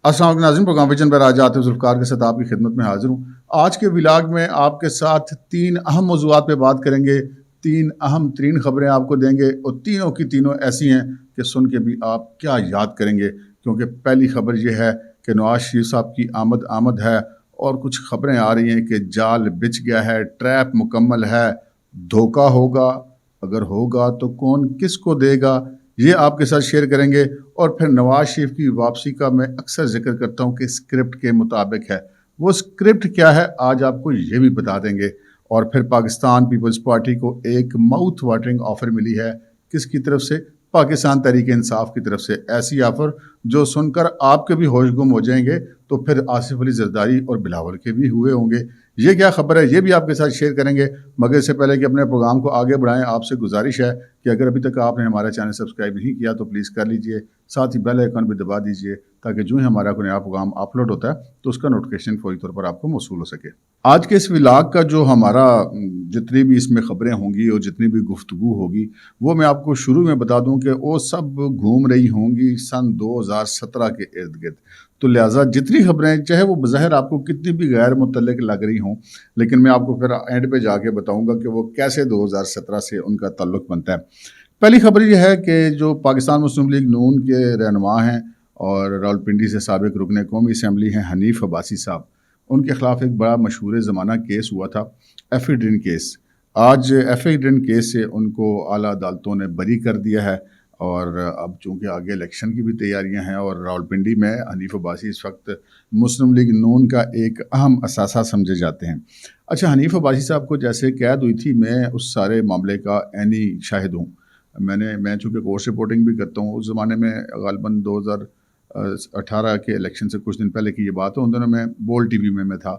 السلام علیکم ناظرین، پروگرام ویژن پر آج آتے ذوالفقار کے ساتھ آپ کی خدمت میں حاضر ہوں۔ آج کے ولاگ میں آپ کے ساتھ 3 اہم موضوعات پہ بات کریں گے، 3 اہم ترین خبریں آپ کو دیں گے اور تینوں کی تینوں ایسی ہیں کہ سن کے بھی آپ کیا یاد کریں گے، کیونکہ پہلی خبر یہ ہے کہ نواز شریف صاحب کی آمد ہے اور کچھ خبریں آ رہی ہیں کہ جال بچھ گیا ہے، ٹریپ مکمل ہے، دھوکہ ہوگا، اگر ہوگا تو کون کس کو دے گا، یہ آپ کے ساتھ شیئر کریں گے۔ اور پھر نواز شریف کی واپسی کا میں اکثر ذکر کرتا ہوں کہ اسکرپٹ کے مطابق ہے، وہ اسکرپٹ کیا ہے آج آپ کو یہ بھی بتا دیں گے۔ اور پھر پاکستان پیپلز پارٹی کو ایک ماؤتھ واٹرنگ آفر ملی ہے، کس کی طرف سے؟ پاکستان تحریک انصاف کی طرف سے۔ ایسی آفر جو سن کر آپ کے بھی ہوش گم ہو جائیں گے، تو پھر آصف علی زرداری اور بلاول کے بھی ہوئے ہوں گے۔ یہ کیا خبر ہے، یہ بھی آپ کے ساتھ شیئر کریں گے، مگر اس سے پہلے کہ اپنے پروگرام کو آگے بڑھائیں، آپ سے گزارش ہے کہ اگر ابھی تک آپ نے ہمارا چینل سبسکرائب نہیں کیا تو پلیز کر لیجئے، ساتھ ہی بیل آئیکن بھی دبا دیجئے تاکہ جو ہی ہمارا کوئی نیا پروگرام اپلوڈ ہوتا ہے تو اس کا نوٹیفیکیشن فوری طور پر آپ کو موصول ہو سکے۔ آج کے اس ولاگ کا جو ہمارا جتنی بھی اس میں خبریں ہوں گی اور جتنی بھی گفتگو ہوگی، وہ میں آپ کو شروع میں بتا دوں کہ وہ سب گھوم رہی ہوں گی سن 2017 کے ارد گرد۔ تو لہٰذا جتنی خبریں چاہے وہ بظاہر آپ کو کتنی بھی غیر متعلق لگ رہی ہوں، لیکن میں آپ کو پھر اینڈ پہ جا کے بتاؤں گا کہ وہ کیسے 2017 سے ان کا تعلق بنتا ہے۔ پہلی خبر یہ ہے کہ جو پاکستان مسلم لیگ نون کے رہنما ہیں اور راولپنڈی سے سابق رکن قومی اسمبلی ہیں حنیف عباسی صاحب، ان کے خلاف ایک بڑا مشہور زمانہ کیس ہوا تھا، ایفیڈرین کیس۔ آج ایفیڈرین کیس سے ان کو اعلیٰ عدالتوں نے بری کر دیا ہے، اور اب چونکہ آگے الیکشن کی بھی تیاریاں ہیں اور راولپنڈی میں حنیف عباسی اس وقت مسلم لیگ نون کا ایک اہم اثاثہ سمجھے جاتے ہیں۔ اچھا، حنیف عباسی صاحب کو جیسے قید ہوئی تھی، میں اس سارے معاملے کا عینی شاہد ہوں۔ میں چونکہ کورس رپورٹنگ بھی کرتا ہوں، اس زمانے میں غالباً 2018 کے الیکشن سے کچھ دن پہلے کی یہ بات ہے، ان دنوں میں بول ٹی وی میں تھا۔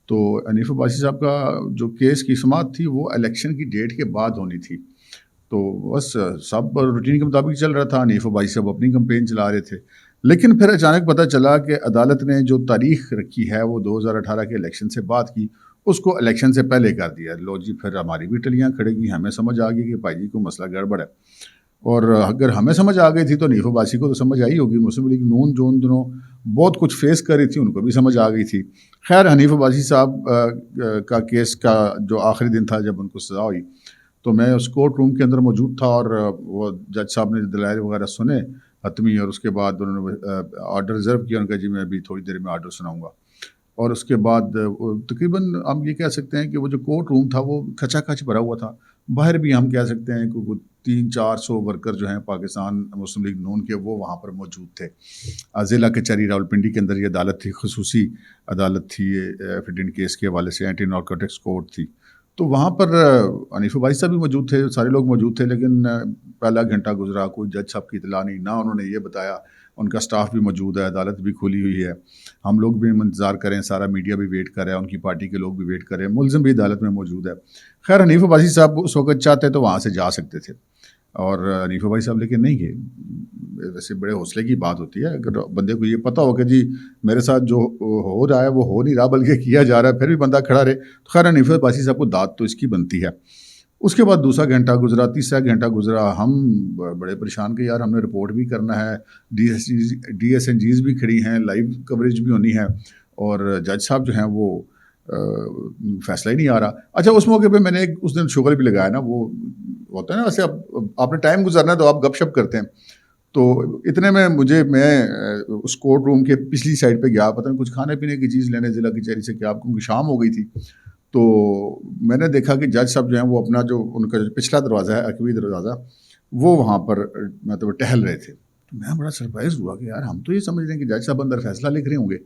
تو حنیف عباسی صاحب کا جو کیس کی سماعت تھی وہ الیکشن کی ڈیٹ کے بعد ہونی تھی، تو بس سب روٹین کے مطابق چل رہا تھا، حنیف عباسی صاحب اپنی کمپین چلا رہے تھے۔ لیکن پھر اچانک پتہ چلا کہ عدالت نے جو تاریخ رکھی ہے وہ 2018 کے الیکشن سے بعد کی، اس کو الیکشن سے پہلے کر دیا۔ لو جی، پھر ہماری بھی ٹلیاں کھڑے گی، ہمیں سمجھ آ گئی کہ بھائی جی کو مسئلہ گڑبڑ ہے، اور اگر ہمیں سمجھ آ گئی تھی تو حنیف عباسی کو تو سمجھ آئی ہوگی۔ مسلم لیگ نون جو ان دنوں بہت کچھ فیس کر رہی تھی، ان کو بھی سمجھ آ گئی تھی۔ خیر، حنیف عباسی صاحب کا کیس کا جو آخری دن تھا جب ان کو سزا ہوئی، تو میں اس کورٹ روم کے اندر موجود تھا، اور وہ جج صاحب نے دلائل وغیرہ سنے حتمی، اور اس کے بعد انہوں نے آرڈر ریزرو کیا، ان کا جی میں ابھی تھوڑی دیر میں آرڈر سناؤں گا۔ اور اس کے بعد تقریباً ہم یہ کہہ سکتے ہیں کہ وہ جو کورٹ روم تھا وہ کھچا کھچ بھرا ہوا تھا، باہر بھی ہم کہہ سکتے ہیں کہ 300-400 ورکر جو ہیں پاکستان مسلم لیگ نون کے، وہ وہاں پر موجود تھے۔ ضلع کچہری راولپنڈی کے اندر یہ عدالت تھی، خصوصی عدالت تھی، ایفیڈرین کیس کے حوالے سے اینٹی نارکوٹکس کورٹ تھی۔ تو وہاں پر حنیف عباسی صاحب بھی موجود تھے، سارے لوگ موجود تھے، لیکن پہلا گھنٹہ گزرا، کوئی جج صاحب کی اطلاع نہیں، نہ انہوں نے یہ بتایا۔ ان کا سٹاف بھی موجود ہے، عدالت بھی کھلی ہوئی ہے، ہم لوگ بھی انتظار کریں، سارا میڈیا بھی ویٹ کر رہا ہے، ان کی پارٹی کے لوگ بھی ویٹ کر رہے ہیں، ملزم بھی عدالت میں موجود ہے۔ خیر، حنیف عباسی صاحب اس وقت چاہتے تو وہاں سے جا سکتے تھے، اور حنیف عباسی صاحب لیکن نہیں گئے۔ ویسے بڑے حوصلے کی بات ہوتی ہے، اگر بندے کو یہ پتہ ہو کہ جی میرے ساتھ جو ہو رہا ہے وہ ہو نہیں رہا بلکہ کیا جا رہا ہے، پھر بھی بندہ کھڑا رہے، تو خیر حنیف عباسی صاحب کو داد تو اس کی بنتی ہے۔ اس کے بعد دوسرا گھنٹہ گزرا، تیسرا گھنٹہ گزرا، ہم بڑے پریشان کہ یار ہم نے رپورٹ بھی کرنا ہے، ڈی ایس این جیز بھی کھڑی ہیں، لائیو کوریج بھی ہونی ہے، اور جج صاحب جو ہیں وہ فیصلہ ہی نہیں آ رہا۔ اچھا، اس موقع پہ میں نے اس دن شغل بھی لگایا نا، وہ ہوتا ہے نا، ویسے آپ نے ٹائم گزارنا ہے تو آپ گپ شپ کرتے ہیں، تو اتنے میں میں اس کورٹ روم کے پچھلی سائڈ پہ گیا، پتہ نہیں کچھ کھانے پینے کی چیز لینے ضلع کچہری سے، کہ آپ کو شام ہو گئی تھی، تو میں نے دیکھا کہ جج صاحب جو ہیں وہ اپنا جو ان کا جو پچھلا دروازہ ہے، عقبی دروازہ، وہ وہاں پر مطلب ٹہل رہے تھے۔ تو میں بڑا سرپرائز ہوا کہ یار ہم تو یہ سمجھ رہے ہیں کہ جج صاحب اندر فیصلہ لکھ رہے ہوں گے،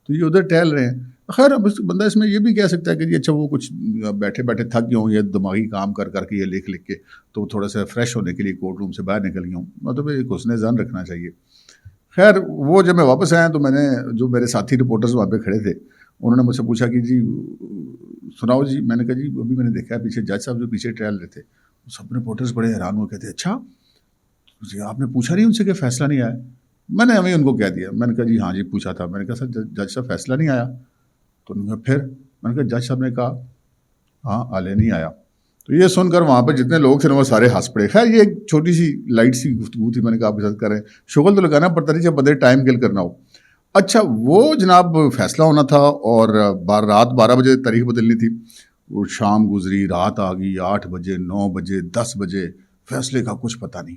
تو یہ ادھر ٹہل رہے ہیں۔ خیر، اب بندہ اس میں یہ بھی کہہ سکتا ہے کہ جی اچھا وہ کچھ بیٹھے بیٹھے تھک گئے ہوں، یہ دماغی کام کر کے یہ لکھ کے، تو تھوڑا سا فریش ہونے کے لیے کورٹ روم سے باہر نکل گئے ہوں، مطلب ایک حسن ظن رکھنا چاہیے۔ خیر، وہ جب میں واپس آیا تو میں نے جو میرے ساتھی رپورٹرز وہاں پہ کھڑے تھے، انہوں نے مجھ سے پوچھا کہ جی سناؤ جی۔ میں نے کہا جی ابھی میں نے دیکھا ہے پیچھے جج صاحب جو پیچھے ٹہل رہے تھے، سب رپورٹرز بڑے حیران ہوئے، کہتے اچھا آپ نے پوچھا نہیں ان سے کہ فیصلہ نہیں آیا؟ میں نے ہمیں ان کو کہہ دیا، میں نے کہا جی ہاں جی پوچھا تھا۔ میں نے کہا سر جج صاحب فیصلہ نہیں آیا؟ تو انہوں نے کہا پھر؟ میں نے کہا جج صاحب نے کہا ہاں حالے نہیں آیا۔ تو یہ سن کر وہاں پہ جتنے لوگ تھے وہ سارے ہنس پڑے۔ خیر، یہ ایک چھوٹی سی لائٹ سی گفتگو تھی، میں نے کہا آپ کے ساتھ کریں، شغل تو لگانا پڑتا نہیں جب بندے ٹائم کل کرنا ہو۔ اچھا وہ جناب فیصلہ ہونا تھا اور رات 12 بجے تاریخ بدلنی تھی. وہ شام گزری، رات آ گئی، 8 بجے، 9 بجے، 10 بجے، فیصلے کا کچھ پتہ نہیں.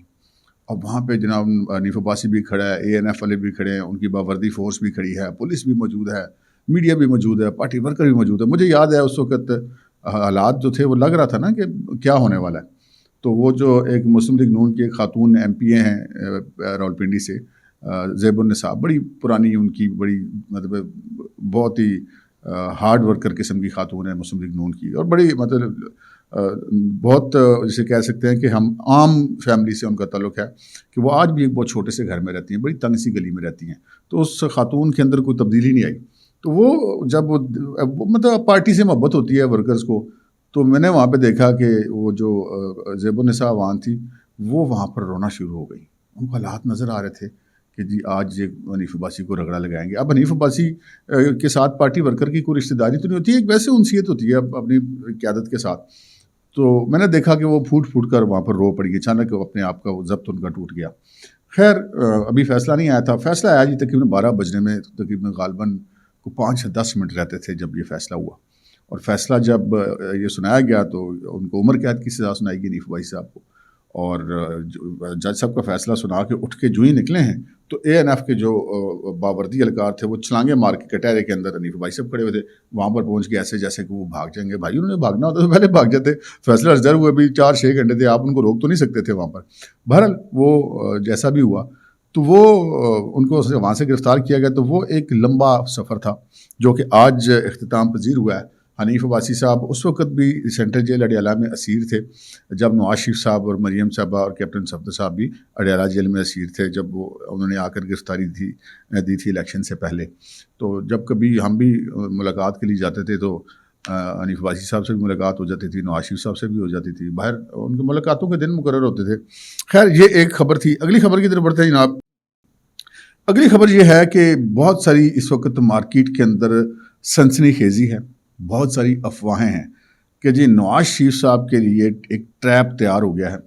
اب وہاں پہ جناب حنیف عباسی بھی کھڑا ہے، ANF والے بھی کھڑے ہیں، ان کی باوردی فورس بھی کھڑی ہے، پولیس بھی موجود ہے، میڈیا بھی موجود ہے، پارٹی ورکر بھی موجود ہے. مجھے یاد ہے اس وقت حالات جو تھے وہ لگ رہا تھا نا کہ کیا ہونے والا ہے. تو وہ جو ایک مسلم لیگ نون کی ایک خاتون MP ہیں راولپنڈی سے، زیب النساء، بڑی پرانی ان کی بڑی مطلب بہت ہی ہارڈ ورکر قسم کی خاتون ہے مسلم لیگ نون کی، اور بڑی مطلب بہت جسے کہہ سکتے ہیں کہ ہم عام فیملی سے ان کا تعلق ہے کہ وہ آج بھی ایک بہت چھوٹے سے گھر میں رہتی ہیں، بڑی تنگ سی گلی میں رہتی ہیں. تو اس خاتون کے اندر کوئی تبدیلی نہیں آئی. تو وہ جب مطلب پارٹی سے محبت ہوتی ہے ورکرز کو، تو میں نے وہاں پہ دیکھا کہ وہ جو زیب النساء عوان تھی وہ وہاں پر رونا شروع ہو گئی. ان کو حالات نظر آ رہے تھے کہ جی آج حنیف عباسی کو رگڑا لگائیں گے. اب حنیف عباسی کے ساتھ پارٹی ورکر کی کوئی رشتہ داری تو نہیں ہوتی ہے، ایک ویسے انسیت ہوتی ہے اپنی قیادت کے ساتھ. تو میں نے دیکھا کہ وہ پھوٹ پھوٹ کر وہاں پر رو پڑی. اچانک اپنے آپ کا وہ ضبط ان کا ٹوٹ گیا. خیر ابھی فیصلہ نہیں آیا تھا. فیصلہ آیا جی تقریباً 12 بجنے میں، تقریباً غالباً 5 یا 10 منٹ رہتے تھے جب یہ فیصلہ ہوا. اور فیصلہ جب یہ سنایا گیا تو ان کو عمر قید کی سزا سنائی گئی حنیف عباسی صاحب کو. اور جج صاحب کا فیصلہ سنا کے اٹھ کے جو ہی نکلے ہیں تو ANF کے جو باوردی اہلکار تھے وہ چھلانگے مار کے کٹہرے کے اندر حنیف عباسی صاحب کھڑے ہوئے تھے. وہاں پر پہنچ کے ایسے جیسے کہ وہ بھاگ جائیں گے. بھائی انہوں نے بھاگنا ہوتا تو پہلے بھاگ جاتے. فیصلہ ریزرو ہوئے بھی 4-6 گھنٹے تھے، آپ ان کو روک تو نہیں سکتے تھے وہاں پر. بہرحال وہ جیسا بھی ہوا تو وہ ان کو وہاں سے گرفتار کیا گیا. تو وہ ایک لمبا سفر تھا جو کہ آج اختتام پذیر ہوا ہے. حنیف عباسی صاحب اس وقت بھی سینٹرل جیل اڈیالہ میں اسیر تھے جب نواز شریف صاحب اور مریم صاحبہ اور کیپٹن صفدر صاحب بھی اڈیالہ جیل میں اسیر تھے جب انہوں نے آ کر گرفتاری دی تھی الیکشن سے پہلے. تو جب کبھی ہم بھی ملاقات کے لیے جاتے تھے تو حنیف عباسی صاحب سے بھی ملاقات ہو جاتی تھی، نواز شریف صاحب سے بھی ہو جاتی تھی. باہر ان کی ملاقاتوں کے دن مقرر ہوتے تھے. خیر یہ ایک خبر تھی. اگلی خبر کی طرف بڑھتے ہیں جناب. اگلی خبر یہ ہے کہ بہت ساری اس وقت مارکیٹ کے اندر سنسنی خیزی ہے، بہت ساری افواہیں ہیں کہ جی نواز شریف صاحب کے لیے ایک ٹریپ تیار ہو گیا ہے،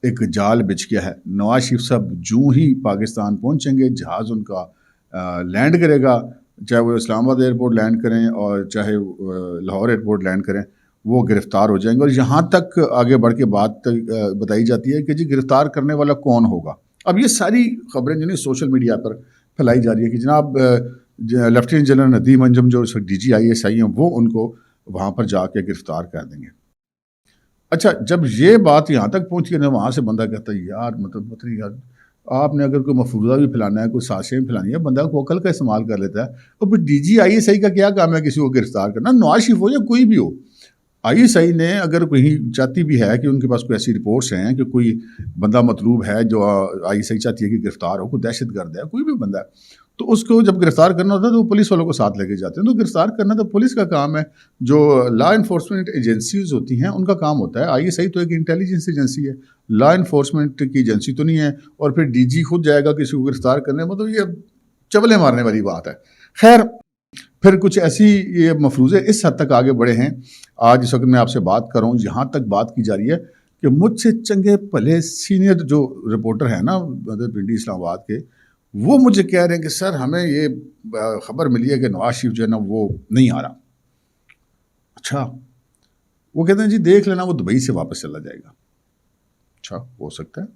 ایک جال بچھ گیا ہے. نواز شریف صاحب جو ہی پاکستان پہنچیں گے جہاز ان کا لینڈ کرے گا، چاہے وہ اسلام آباد ایئرپورٹ لینڈ کریں اور چاہے لاہور ایئرپورٹ لینڈ کریں، وہ گرفتار ہو جائیں گے. اور یہاں تک آگے بڑھ کے بات بتائی جاتی ہے کہ جی گرفتار کرنے والا کون ہوگا. اب یہ ساری خبریں جو نہیں سوشل میڈیا پر پھیلائی جا رہی ہے کہ جناب لیفٹیننٹ جنرل ندیم انجم جو DG ISI ہیں وہ ان کو وہاں پر جا کے گرفتار کر دیں گے. اچھا جب یہ بات یہاں تک پہنچی ہے نا وہاں سے بندہ کہتا ہے یار مطلب پتہ نہیں یار آپ نے اگر کوئی مفروضہ بھی پھیلانا ہے، کوئی سازشیں بھی پھیلانی ہے، بندہ کو عقل کا استعمال کر لیتا ہے. اور پھر DG ISI کا کیا کام ہے کسی کو گرفتار کرنا؟ نواز شریف ہو یا کوئی بھی ہو، ISI نے اگر کہیں چاہتی بھی ہے کہ ان کے پاس کوئی ایسی رپورٹس ہیں کہ کوئی بندہ مطلوب ہے جو ISI چاہتی ہے کہ گرفتار ہو، کوئی دہشت گرد ہے، کوئی بھی بندہ ہے، تو اس کو جب گرفتار کرنا ہوتا ہے تو وہ پولیس والوں کو ساتھ لے کے جاتے ہیں. تو گرفتار کرنا تو پولیس کا کام ہے. جو لا انفورسمنٹ ایجنسیز ہوتی ہیں ان کا کام ہوتا ہے. ISI تو ایک انٹیلیجنس ایجنسی ہے، لا انفورسمنٹ کی ایجنسی تو نہیں ہے. اور پھر DG خود جائے گا کسی کو گرفتار کرنے، مطلب یہ چبلے مارنے والی بات ہے. خیر پھر کچھ ایسی یہ مفروضے اس حد تک آگے بڑھے ہیں. آج اس وقت میں آپ سے بات کر رہا ہوں، یہاں تک بات کی جا رہی ہے کہ مجھ سے چنگے پھلے سینئر جو رپورٹر ہیں نا پنڈی اسلام آباد کے، وہ مجھے کہہ رہے ہیں کہ سر ہمیں یہ خبر ملی ہے کہ نواز شریف جو ہے نا وہ نہیں آ رہا. اچھا وہ کہتے ہیں جی دیکھ لینا وہ دبئی سے واپس چلا جائے گا. اچھا ہو سکتا ہے.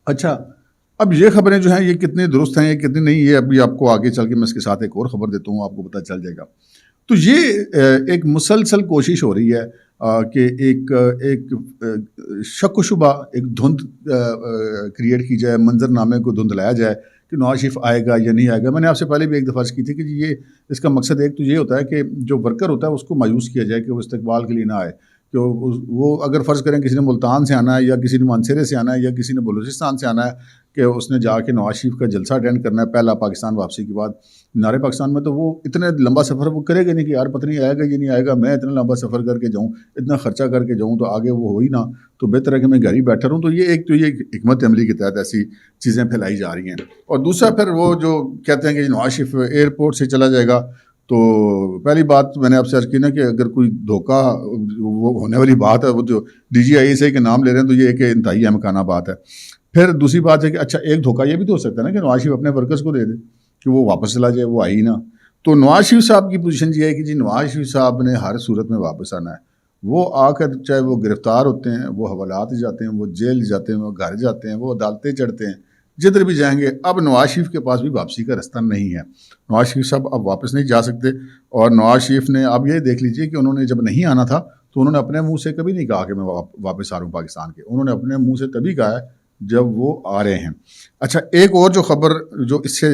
اچھا اب یہ خبریں جو ہیں یہ کتنی درست ہیں، یہ کتنی نہیں، یہ ابھی آپ کو آگے چل کے میں اس کے ساتھ ایک اور خبر دیتا ہوں، آپ کو پتہ چل جائے گا. تو یہ ایک مسلسل کوشش ہو رہی ہے کہ ایک شک و شبہ، ایک دھند کریٹ کی جائے، منظر نامے کو دھندلایا جائے کہ نواز شریف آئے گا یا نہیں آئے گا. میں نے آپ سے پہلے بھی ایک دفعہ عرض کی تھی کہ جی یہ اس کا مقصد ایک تو یہ ہوتا ہے کہ جو ورکر ہوتا ہے اس کو مایوس کیا جائے کہ وہ استقبال کے لیے نہ آئے. کہ وہ اگر فرض کریں کسی نے ملتان سے آنا ہے یا کسی نے مانسیرے سے آنا ہے یا کسی نے بلوچستان سے آنا ہے کہ اس نے جا کے نواز شریف کا جلسہ اٹینڈ کرنا ہے پہلا پاکستان واپسی کے بعد نارے پاکستان میں، تو وہ اتنے لمبا سفر وہ کرے گا نہیں کہ یار پتہ نہیں آئے گا یہ نہیں آئے گا، میں اتنا لمبا سفر کر کے جاؤں، اتنا خرچہ کر کے جاؤں تو آگے وہ ہو ہی نہ، تو بہتر ہے کہ میں گھر ہی بیٹھا رہوں. تو یہ حکمت عملی کے تحت ایسی چیزیں پھیلائی جا رہی ہیں. اور دوسرا پھر وہ جو کہتے ہیں کہ نواز شریف ایئرپورٹ سے چلا جائے گا، تو پہلی بات میں نے آپ سے عرض کی نا کہ اگر کوئی دھوکہ وہ ہونے والی بات ہے، وہ جو DG ISI کے نام لے رہے ہیں تو یہ ایک انتہائی امکانہ بات ہے. پھر دوسری بات ہے کہ اچھا ایک دھوکہ یہ بھی تو ہو سکتا ہے نا کہ نواز شریف اپنے ورکرز کو دے دے کہ وہ واپس چلا جائے، وہ آئی نا. تو نواز شریف صاحب کی پوزیشن یہ ہے کہ جی نواز شریف صاحب نے ہر صورت میں واپس آنا ہے. وہ آ کر چاہے وہ گرفتار ہوتے ہیں، وہ حوالات جاتے ہیں، وہ جیل جاتے ہیں، وہ گھر جاتے ہیں، وہ عدالتیں چڑھتے ہیں، جدھر بھی جائیں گے. اب نواز شریف کے پاس بھی واپسی کا راستہ نہیں ہے. نواز شریف صاحب اب واپس نہیں جا سکتے. اور نواز شریف نے اب یہ دیکھ لیجئے کہ انہوں نے جب نہیں آنا تھا تو انہوں نے اپنے منہ سے کبھی نہیں کہا کہ میں واپس آ رہا ہوں پاکستان کے. انہوں نے اپنے منہ سے تبھی کہا ہے جب وہ آ رہے ہیں. اچھا، ایک اور جو خبر جو اس سے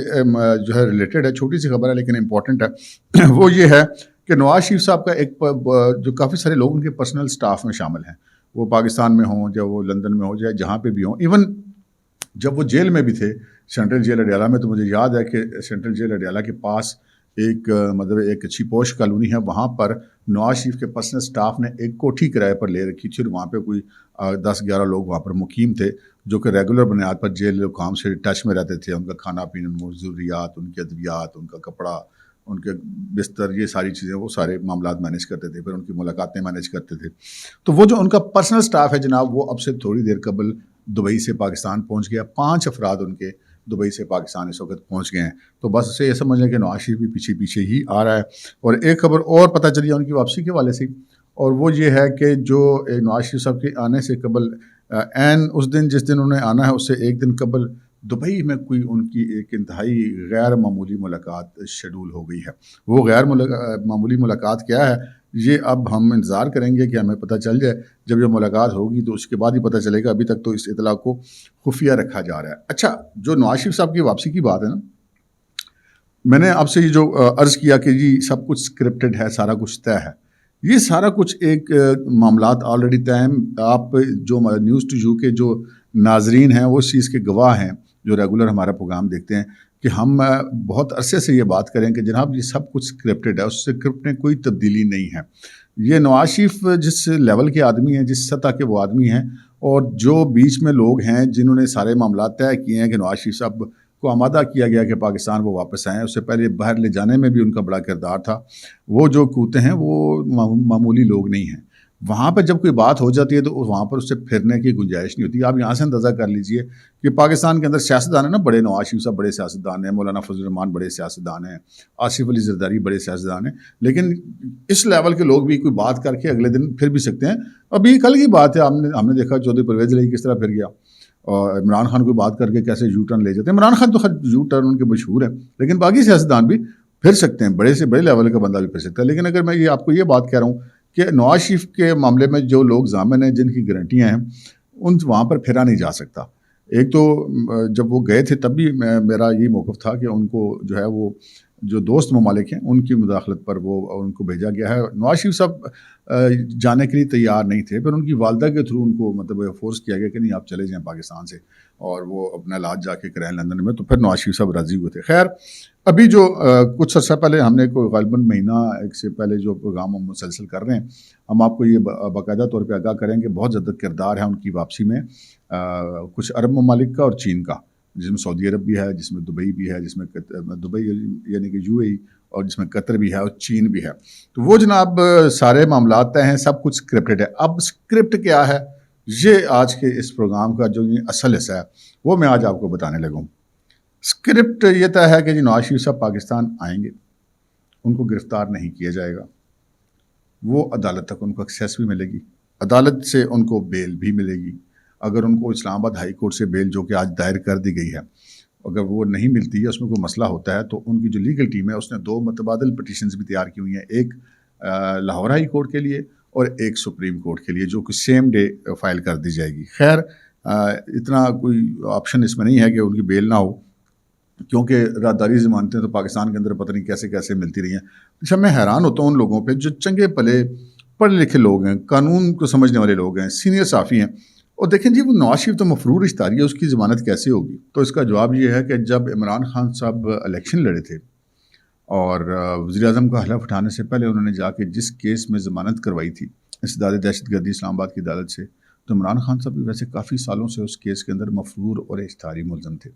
جو ہے ریلیٹڈ ہے، چھوٹی سی خبر ہے لیکن امپورٹنٹ ہے، وہ یہ ہے کہ نواز شریف صاحب کا ایک جو کافی سارے لوگ ان کے پرسنل سٹاف میں شامل ہیں، وہ پاکستان میں ہوں یا وہ لندن میں ہوں یا جہاں پہ بھی ہوں. ایون جب وہ جیل میں بھی تھے سینٹرل جیل اڈیالہ میں، تو مجھے یاد ہے کہ سینٹرل جیل اڈیالہ کے پاس ایک مطلب ایک اچھی پوش کالونی ہے، وہاں پر نواز شریف کے پرسنل سٹاف نے ایک کوٹھی کرائے پر لے رکھی تھی، اور وہاں پہ کوئی 10-11 لوگ وہاں پر مقیم تھے جو کہ ریگولر بنیاد پر جیل کام سے ٹچ میں رہتے تھے. ان کا کھانا پینا، ضروریات، ان کے ادویات، ان کا کپڑا، ان کے بستر، یہ ساری چیزیں وہ سارے معاملات مینیج کرتے تھے. پھر ان کی ملاقاتیں مینیج کرتے تھے. تو وہ جو ان کا پرسنل سٹاف ہے جناب، وہ اب سے تھوڑی دیر قبل دبئی سے پاکستان پہنچ گیا. 5 افراد ان کے دبئی سے پاکستان اس وقت پہنچ گئے ہیں. تو بس اسے یہ سمجھ لیں کہ نواز شریف بھی پیچھے پیچھے ہی آ رہا ہے. اور ایک خبر اور پتہ چلی ہے ان کی واپسی کے حوالے سے، اور وہ یہ ہے کہ جو نواز شریف صاحب کے آنے سے قبل عین اس دن جس دن انہیں آنا ہے اس سے ایک دن قبل دبئی میں کوئی ان کی ایک انتہائی غیر معمولی ملاقات شیڈول ہو گئی ہے. وہ غیر معمولی ملاقات کیا ہے، یہ اب ہم انتظار کریں گے کہ ہمیں پتہ چل جائے. جب یہ ملاقات ہوگی تو اس کے بعد ہی پتہ چلے گا. ابھی تک تو اس اطلاع کو خفیہ رکھا جا رہا ہے. اچھا، جو نواز شریف صاحب کی واپسی کی بات ہے نا، میں نے آپ سے یہ جو عرض کیا کہ جی سب کچھ اسکرپٹڈ ہے، سارا کچھ طے ہے، یہ سارا کچھ ایک معاملات آلریڈی طے ہیں. آپ جو نیوز ٹو یو کے جو ناظرین ہیں وہ اس چیز کے گواہ ہیں جو ریگولر ہمارا پروگرام دیکھتے ہیں کہ ہم بہت عرصے سے یہ بات کریں کہ جناب یہ سب کچھ اسکرپٹڈ ہے، اس اسکرپٹ میں کوئی تبدیلی نہیں ہے. یہ نواز شریف جس لیول کے آدمی ہیں، جس سطح کے وہ آدمی ہیں، اور جو بیچ میں لوگ ہیں جنہوں نے سارے معاملات طے کیے ہیں کہ نواز شریف صاحب کو آمادہ کیا گیا کہ پاکستان وہ واپس آئیں، اس سے پہلے باہر لے جانے میں بھی ان کا بڑا کردار تھا. وہ جو کوتے ہیں وہ معمولی لوگ نہیں ہیں. وہاں پہ جب کوئی بات ہو جاتی ہے تو وہاں پر اس سے پھرنے کی گنجائش نہیں ہوتی. آپ یہاں سے اندازہ کر لیجئے کہ پاکستان کے اندر سیاستدان ہیں نا بڑے، نواز شریف صاحب بڑے سیاستدان ہیں، مولانا فضل الرحمان بڑے سیاستدان ہیں، آصف علی زرداری بڑے سیاستدان ہیں، لیکن اس لیول کے لوگ بھی کوئی بات کر کے اگلے دن پھر بھی سکتے ہیں. ابھی کل کی بات ہے، ہم نے دیکھا چودھری پرویز علی کس طرح پھر گیا، اور عمران خان کو بات کر کے کیسے یو ٹرن لے جاتے ہیں. عمران خان تو خیر یو ٹرن ان کے مشہور ہیں، لیکن باقی سیاستدان بھی پھر سکتے ہیں، بڑے سے بڑے لیول کا بندہ بھی پھر سکتا ہے. لیکن اگر میں آپ کو یہ بات کہہ رہا ہوں کہ نواز شریف کے معاملے میں جو لوگ ضامن ہیں، جن کی گارنٹیاں ہیں، ان وہاں پر پھرا نہیں جا سکتا. ایک تو جب وہ گئے تھے تب بھی میرا یہ موقف تھا کہ ان کو جو ہے وہ جو دوست ممالک ہیں ان کی مداخلت پر وہ ان کو بھیجا گیا ہے. نواز شریف صاحب جانے کے لیے تیار نہیں تھے، پھر ان کی والدہ کے تھرو ان کو مطلب فورس کیا گیا کہ نہیں آپ چلے جائیں پاکستان سے، اور وہ اپنا علاج جا کے کرائیں لندن میں. تو پھر نواز شریف صاحب راضی ہوئے تھے. خیر، ابھی جو کچھ عرصہ پہلے ہم نے کوئی غالباً مہینہ ایک سے پہلے جو پروگرام ہم مسلسل کر رہے ہیں، ہم آپ کو یہ باقاعدہ طور پہ آگاہ کریں کہ بہت زیادہ کردار ہے ان کی واپسی میں کچھ عرب ممالک کا اور چین کا، جس میں سعودی عرب بھی ہے، جس میں دبئی بھی ہے، جس میں دبئی یعنی کہ یو اے ای، اور جس میں قطر بھی ہے اور چین بھی ہے. تو وہ جناب سارے معاملات طے ہیں، سب کچھ اسکرپٹڈ ہے. اب اسکرپٹ کیا ہے، یہ آج کے اس پروگرام کا جو اصل حصہ ہے وہ میں آج آپ کو بتانے لگا ہوں. اسکرپٹ یہ طے ہے کہ جی نواز شریف صاحب پاکستان آئیں گے، ان کو گرفتار نہیں کیا جائے گا، وہ عدالت تک ان کو ایکسیس بھی ملے گی، عدالت سے ان کو بیل بھی ملے گی. اگر ان کو اسلام آباد ہائی کورٹ سے بیل جو کہ آج دائر کر دی گئی ہے، اگر وہ نہیں ملتی ہے، اس میں کوئی مسئلہ ہوتا ہے، تو ان کی جو لیگل ٹیم ہے اس نے 2 متبادل پٹیشنز بھی تیار کی ہوئی ہیں، ایک لاہور ہائی کورٹ کے لیے اور ایک سپریم کورٹ کے لیے، جو کہ سیم ڈے فائل کر دی جائے گی. خیر، اتنا کوئی آپشن اس میں نہیں ہے کہ ان کی بیل نہ ہو، کیونکہ راداری ضمانتیں تو پاکستان کے اندر پتہ نہیں کیسے کیسے ملتی رہی ہیں. اچھا، میں حیران ہوتا ہوں ان لوگوں پہ جو چنگے پلے پڑھے لکھے لوگ ہیں، قانون کو سمجھنے والے لوگ ہیں، سینئر صحافی ہیں، اور دیکھیں جی وہ نواز شریف تو مفرور اشتہاری ہے، اس کی ضمانت کیسے ہوگی؟ تو اس کا جواب یہ ہے کہ جب عمران خان صاحب الیکشن لڑے تھے اور وزیر اعظم کا حلف اٹھانے سے پہلے انہوں نے جا کے جس کیس میں ضمانت کروائی تھی انسداد دہشت گردی اسلام آباد کی عدالت سے، تو عمران خان صاحب بھی ویسے کافی سالوں سے اس کیس کے اندر مفرور اور اشتہاری ملزم تھے.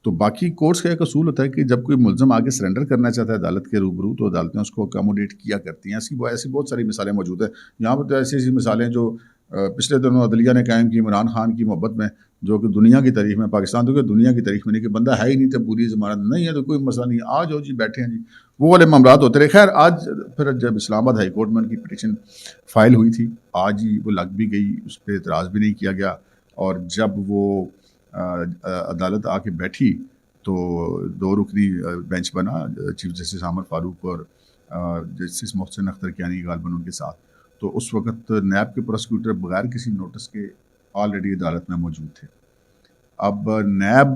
تو باقی کورٹس کا ایک اصول ہوتا ہے کہ جب کوئی ملزم آگے سرنڈر کرنا چاہتا ہے عدالت کے روبرو، تو عدالتیں اس کو اکاموڈیٹ کیا کرتی ہیں. ایسی بہت ساری مثالیں موجود ہیں. یہاں پر تو ایسی مثالیں جو پچھلے دنوں عدلیہ نے قائم کی عمران خان کی محبت میں، جو کہ دنیا کی تاریخ میں، پاکستان تو کہ دنیا کی تاریخ میں نہیں، کہ بندہ ہے ہی نہیں تھا پوری ضمانت نہیں ہے تو کوئی مسئلہ نہیں، آ جاؤ جی بیٹھے ہیں جی، وہ والے معاملات ہوتے رہے. خیر آج پھر جب اسلام آباد ہائی کورٹ میں ان کی پٹیشن فائل ہوئی تھی، آج ہی وہ لگ بھی گئی، اس پہ اعتراض بھی نہیں کیا گیا. اور جب وہ عدالت آ کے بیٹھی تو 2 رکنی بینچ بنا، چیف جسٹس عامر فاروق اور جسٹس محسن اختر کیانی غالباً ان کے ساتھ. تو اس وقت نیب کے پروسیکیوٹر بغیر کسی نوٹس کے آلریڈی عدالت میں موجود تھے. اب نیب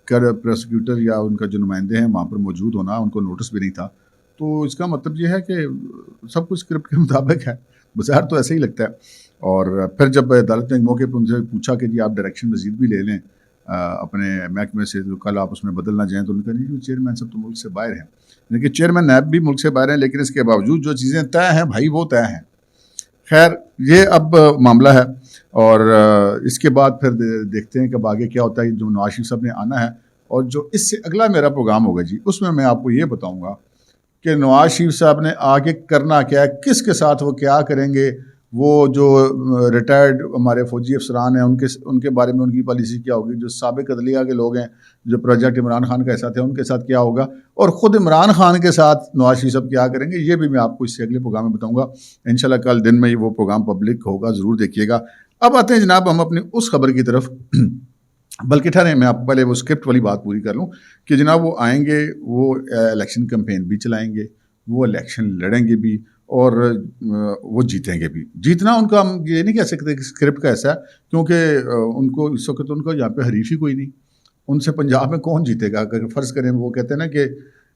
کا پروسیکیوٹر یا ان کا جو نمائندے ہیں وہاں پر موجود ہونا، ان کو نوٹس بھی نہیں تھا، تو اس کا مطلب یہ ہے کہ سب کچھ اسکرپٹ کے مطابق ہے، بظاہر تو ایسے ہی لگتا ہے. اور پھر جب عدالت نے ایک موقع پہ ان سے پوچھا کہ جی آپ ڈائریکشن مزید بھی لے لیں اپنے محکمے سے، تو کل آپ اس میں بدل نہ جائیں، تو انہوں نے کہا نہیں چیئرمین صاحب تو ملک سے باہر ہیں، لیکن چیئرمین نیب بھی ملک سے باہر ہیں، لیکن اس کے باوجود جو چیزیں طے ہیں بھائی وہ طے ہیں. خیر یہ اب معاملہ ہے، اور اس کے بعد پھر دیکھتے ہیں کہ اب آگے کیا ہوتا ہے. جو نواز شریف صاحب نے آنا ہے، اور جو اس سے اگلا میرا پروگرام ہوگا جی، اس میں آپ کو یہ بتاؤں گا کہ نواز شریف صاحب نے آگے کرنا کیا ہے، کس کے ساتھ وہ کیا کریں گے. وہ جو ریٹائرڈ ہمارے فوجی افسران ہیں ان کے بارے میں ان کی پالیسی کیا ہوگی، جو سابق عدلیہ کے لوگ ہیں جو پروجیکٹ عمران خان کا حصہ تھے ان کے ساتھ کیا ہوگا، اور خود عمران خان کے ساتھ نواز شریف صاحب کیا کریں گے، یہ بھی میں آپ کو اس سے اگلے پروگرام میں بتاؤں گا. انشاءاللہ کل دن میں ہی وہ پروگرام پبلک ہوگا، ضرور دیکھیے گا. اب آتے ہیں جناب ہم اپنی اس خبر کی طرف، بلکہ ٹھہریں میں آپ کو پہلے وہ اسکرپٹ والی بات پوری کر لوں کہ جناب وہ آئیں گے، وہ الیکشن کمپین بھی چلائیں گے، وہ الیکشن لڑیں گے بھی، اور وہ جیتیں گے بھی. جیتنا ان کا ہم یہ نہیں کہہ سکتے کہ اسکرپٹ کا ایسا ہے، کیونکہ ان کو اس وقت ان کا یہاں پہ حریف ہی کوئی نہیں. ان سے پنجاب میں کون جیتے گا؟ اگر فرض کریں وہ کہتے ہیں نا کہ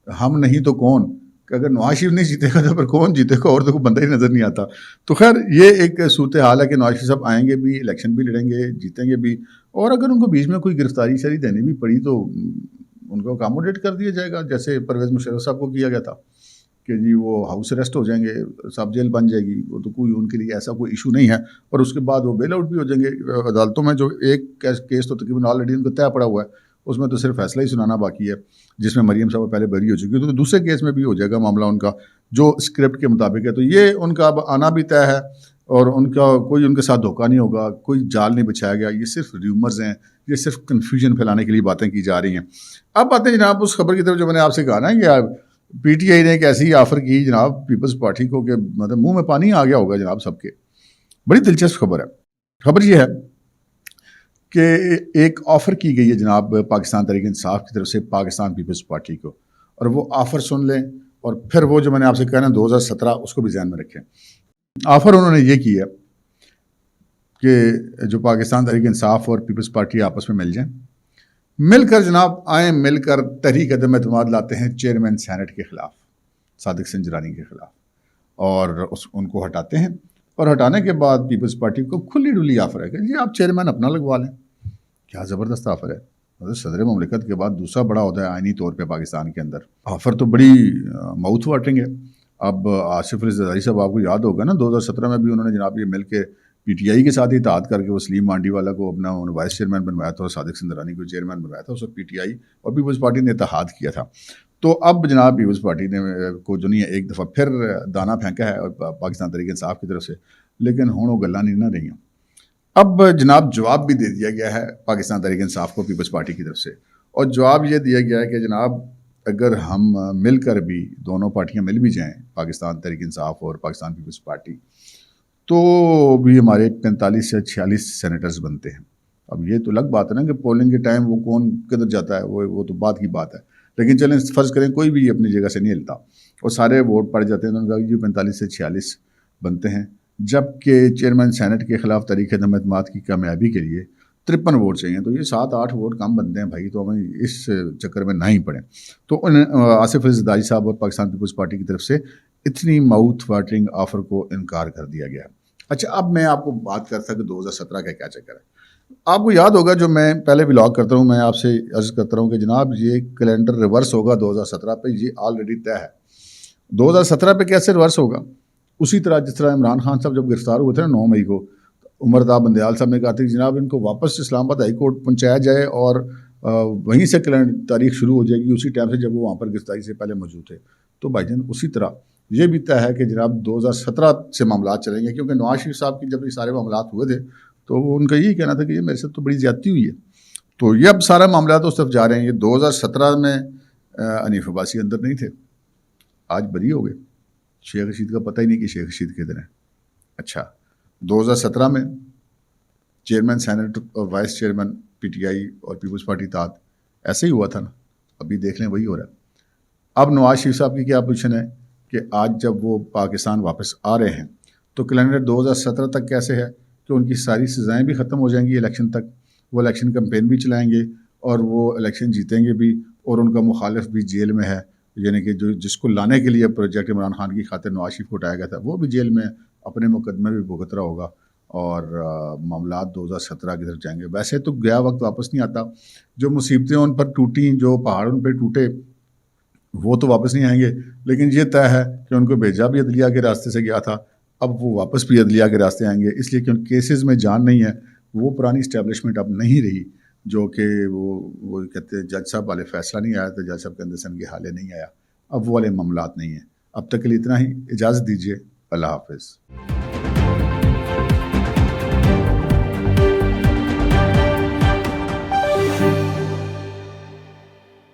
ہم نہیں تو کون، کہ اگر نواز شریف نہیں جیتے گا تو پھر کون جیتے گا، اور تو کوئی بندہ ہی نظر نہیں آتا. تو خیر یہ ایک صورتحال ہے کہ نواز شریف صاحب آئیں گے بھی، الیکشن بھی لڑیں گے، جیتیں گے بھی، اور اگر ان کو بیچ میں کوئی گرفتاری شری دینی بھی پڑی تو ان کو اکاموڈیٹ کر دیا جائے گا، جیسے پرویز مشرف صاحب کو کیا گیا تھا کہ جی وہ ہاؤس اریسٹ ہو جائیں گے، سب جیل بن جائے گی، وہ تو کوئی ان کے لیے ایسا کوئی ایشو نہیں ہے. اور اس کے بعد وہ بیل آؤٹ بھی ہو جائیں گے عدالتوں میں. جو ایک کیس تو تقریباً آلریڈی ان کو طے پڑا ہوا ہے، اس میں تو صرف فیصلہ ہی سنانا باقی ہے، جس میں مریم صاحب پہلے بری ہو چکی ہے، تو دوسرے کیس میں بھی ہو جائے گا معاملہ ان کا جو اسکرپٹ کے مطابق ہے. تو یہ ان کا اب آنا بھی طے ہے، اور ان کا کوئی ان کے ساتھ دھوکہ نہیں ہوگا، کوئی جال نہیں بچھایا گیا. یہ صرف ریومرز ہیں، یہ صرف کنفیوژن پھیلانے کے لیے باتیں کی جا رہی ہیں. اب آتے ہیں جناب اس خبر کی طرف جو میں نے آپ سے کہا نا کہ پی ٹی آئی نے ایک ایسی آفر کی جناب پیپلز پارٹی کو کہ مطلب منہ میں پانی آ گیا ہوگا جناب سب کے. بڑی دلچسپ خبر ہے. خبر یہ ہے کہ ایک آفر کی گئی ہے جناب پاکستان تحریک انصاف کی طرف سے پاکستان پیپلز پارٹی کو، اور وہ آفر سن لیں، اور پھر وہ جو میں نے آپ سے کہا نا 2017 اس کو بھی ذہن میں رکھیں. آفر انہوں نے یہ کی ہے کہ جو پاکستان تحریک انصاف اور پیپلز پارٹی آپس میں مل جائیں، مل کر جناب آئیں، مل کر تحریک عدم اعتماد لاتے ہیں چیئرمین سینٹ کے خلاف، صادق سنجرانی کے خلاف، اور ان کو ہٹاتے ہیں. اور ہٹانے کے بعد پیپلز پارٹی کو کھلی ڈلی آفر ہے کہ جی آپ چیئرمین اپنا لگوا لیں. کیا زبردست آفر ہے. صدر مملکت کے بعد دوسرا بڑا عہدہ ہے آئینی طور پہ پاکستان کے اندر. آفر تو بڑی ماؤتھ واٹرنگ ہے. اب آصف علی زرداری صاحب آپ کو یاد ہوگا نا 2017 میں بھی انہوں نے جناب یہ مل کے پی ٹی آئی کے ساتھ ہی اتحاد کر کے وہ سلیم مانڈی والا کو اپنا وائس چیئرمین بنوایا تھا اور صادق سنجرانی کو چیئرمین بنوایا تھا. اس وقت پی ٹی آئی اور پیپلز پارٹی نے اتحاد کیا تھا. تو اب جناب پیپلز پارٹی نے کو جو نہیں ہے ایک دفعہ پھر دانہ پھینکا ہے پاکستان تحریک انصاف کی طرف سے، لیکن ہوں وہ گلاں نہیں نہ رہی. اب جناب جواب بھی دے دیا گیا ہے پاکستان تحریک انصاف کو پیپلز پارٹی کی طرف سے، اور جواب یہ دیا گیا ہے کہ جناب اگر ہم مل کر بھی دونوں پارٹیاں مل بھی جائیں، پاکستان تحریک انصاف اور پاکستان پیپلز پارٹی، تو بھی ہمارے 45 سے 46 سینیٹرز بنتے ہیں. اب یہ تو الگ بات ہے نا کہ پولنگ کے ٹائم وہ کون کدھر جاتا ہے، وہ تو بات کی بات ہے. لیکن چلیں فرض کریں کوئی بھی اپنی جگہ سے نہیں ہلتا اور سارے ووٹ پڑ جاتے ہیں، تو انہوں نے کہا کہ 45 سے 46 بنتے ہیں، جبکہ چیئرمین سینٹ کے خلاف تحریک عدم اعتماد کی کامیابی کے لیے 53 ووٹ چاہیے. تو یہ 7-8 ووٹ کم بنتے ہیں بھائی، تو ہمیں اس چکر میں نہ ہی پڑیں. تو آصف علی زرداری صاحب اور پاکستان پیپلز پارٹی کی طرف سے اتنی ماؤتھ واٹرنگ آفر کو انکار کر دیا گیا. اچھا اب میں آپ کو بات کرتا کہ 2017 کا کیا چکر ہے. آپ کو یاد ہوگا جو میں پہلے ولاگ کرتا ہوں، میں آپ سے عرض کرتا ہوں کہ جناب یہ کیلنڈر ریورس ہوگا 2017 پہ، یہ آلریڈی طے ہے. 2017 پہ کیسے ریورس ہوگا؟ اسی طرح جس طرح عمران خان صاحب جب گرفتار ہوئے تھے نا 9 مئی کو، عمر طاہر بندیال صاحب نے کہا تھا کہ جناب ان کو واپس اسلام آباد ہائی کورٹ پہنچایا جائے اور وہیں سے تاریخ شروع ہو جائے گی اسی ٹائم سے جب وہ وہاں پر گرفتاری سے پہلے موجود تھے. تو بھائی جان اسی طرح یہ بھی طے ہے کہ جناب 2017 سے معاملات چلیں گے، کیونکہ نواز شریف صاحب کی جب یہ سارے معاملات ہوئے تھے تو وہ ان کا یہی کہنا تھا کہ یہ میرے ساتھ تو بڑی زیادتی ہوئی ہے. تو یہ اب سارا معاملات اس طرف جا رہے ہیں. یہ 2017 میں حنیف عباسی اندر نہیں تھے، آج بری ہو گئے. شیخ رشید کا پتہ ہی نہیں کہ شیخ رشید کدھر ہیں. اچھا 2017 میں چیئرمین سینٹ اور vice chairman P T I اور پیپلز پارٹی اتحاد ایسے ہی ہوا تھا نا، ابھی دیکھ لیں وہی ہو رہا ہے. اب نواز شریف صاحب کی کیا پوزیشن ہے کہ آج جب وہ پاکستان واپس آ رہے ہیں تو کیلنڈر 2017 تک کیسے ہے کہ ان کی ساری سزائیں بھی ختم ہو جائیں گی الیکشن تک، وہ الیکشن کمپین بھی چلائیں گے اور وہ الیکشن جیتیں گے بھی، اور ان کا مخالف بھی جیل میں ہے، یعنی کہ جس کو لانے کے لیے پروجیکٹ عمران خان کی خاطر نواز شریف کو اٹھایا گیا تھا وہ بھی جیل میں اپنے مقدمے بھی بھگت رہا ہوگا، اور معاملات 2017 کی طرف جائیں گے. ویسے تو گیا وقت واپس نہیں آتا، جو مصیبتیں ان پر ٹوٹیں، جو پہاڑ ان پہ ٹوٹے وہ تو واپس نہیں آئیں گے، لیکن یہ طے ہے کہ ان کو بھیجا بھی عدلیہ کے راستے سے گیا تھا، اب وہ واپس بھی عدلیہ کے راستے آئیں گے، اس لیے کہ ان کیسز میں جان نہیں ہے. وہ پرانی اسٹیبلشمنٹ اب نہیں رہی جو کہ وہ کہتے ہیں جج صاحب والے فیصلہ نہیں آیا تو جج صاحب کے اندر سن کے حالے نہیں آیا، اب وہ والے معاملات نہیں ہیں. اب تک کے لیے اتنا ہی، اجازت دیجیے، اللہ حافظ.